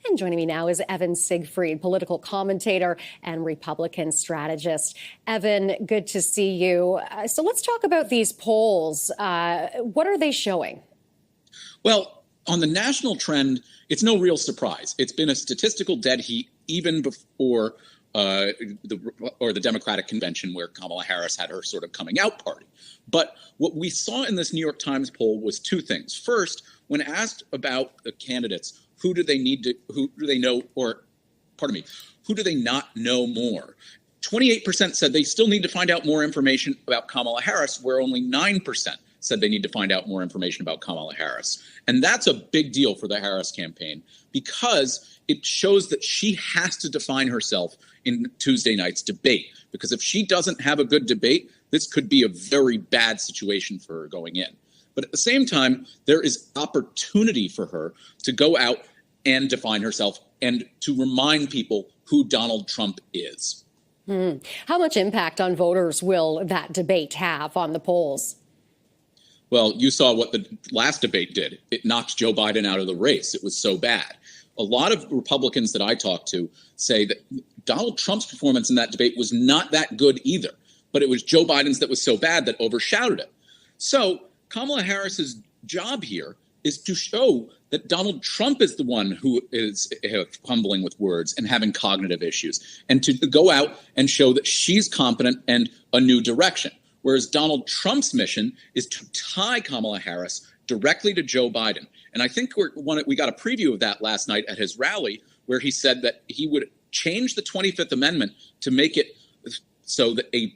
And joining me now is Evan Siegfried, political commentator and Republican strategist. Evan, good to see you. So let's talk about these polls. What are they showing? Well, on the national trend, it's no real surprise. It's been a statistical dead heat even before the Democratic convention where Kamala Harris had her sort of coming out party. But what we saw in this New York Times poll was two things. First, when asked about the candidates, who do they not know more? 28% said they still need to find out more information about Kamala Harris, where only 9% said they need to find out more information about Kamala Harris. And that's a big deal for the Harris campaign because it shows that she has to define herself in Tuesday night's debate. Because if she doesn't have a good debate, this could be a very bad situation for her going in. But at the same time, there is opportunity for her to go out and define herself and to remind people who Donald Trump is. How much impact on voters will that debate have on the polls? Well, you saw what the last debate did. It knocked Joe Biden out of the race. It was so bad. A lot of Republicans that I talk to say that Donald Trump's performance in that debate was not that good either. But it was Joe Biden's that was so bad that overshadowed it. So Kamala Harris's job here is to show that Donald Trump is the one who is fumbling with words and having cognitive issues, and to go out and show that she's competent and a new direction. Whereas Donald Trump's mission is to tie Kamala Harris directly to Joe Biden. And I think we got a preview of that last night at his rally, where he said that he would change the 25th Amendment to make it so that a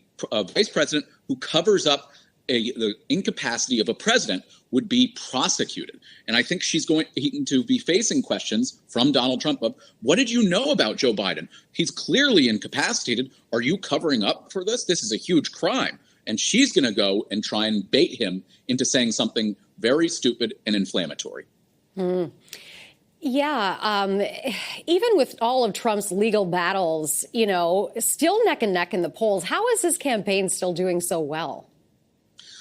vice president who covers up the incapacity of a president would be prosecuted. And I think she's going to be facing questions from Donald Trump of, what did you know about Joe Biden? He's clearly incapacitated. Are you covering up for this? This is a huge crime. And she's going to go and try and bait him into saying something very stupid and inflammatory. Yeah, even with all of Trump's legal battles, still neck and neck in the polls, how is his campaign still doing so well?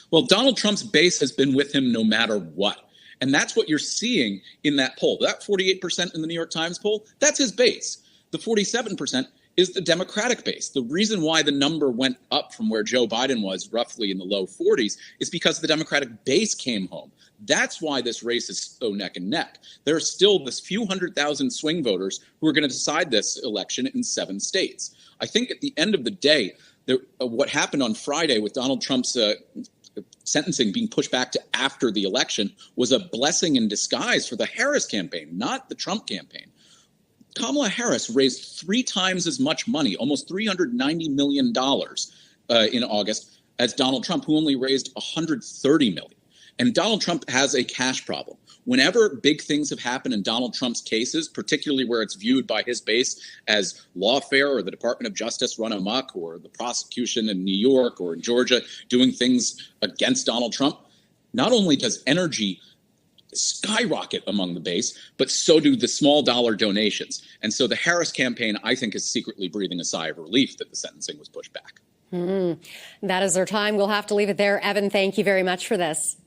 Well, Donald Trump's base has been with him no matter what. And that's what you're seeing in that poll. That 48% in the New York Times poll, that's his base. The 47% is the Democratic base. The reason why the number went up from where Joe Biden was roughly in the low 40s is because the Democratic base came home. That's why this race is so neck and neck. There are still this few 100,000 swing voters who are going to decide this election in 7 states. I think at the end of the day, what happened on Friday with Donald Trump's sentencing being pushed back to after the election was a blessing in disguise for the Harris campaign, not the Trump campaign. Kamala Harris raised 3 times as much money, almost $390 million in August, as Donald Trump, who only raised $130 million. And Donald Trump has a cash problem. Whenever big things have happened in Donald Trump's cases, particularly where it's viewed by his base as lawfare or the Department of Justice run amok or the prosecution in New York or in Georgia doing things against Donald Trump, not only does energy skyrocket among the base, but so do the small dollar donations. And so the Harris campaign, I think, is secretly breathing a sigh of relief that the sentencing was pushed back. That is our time. We'll have to leave it there. Evan, thank you very much for this.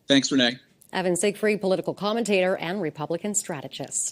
Thanks, Renee. Evan Siegfried, political commentator and Republican strategist.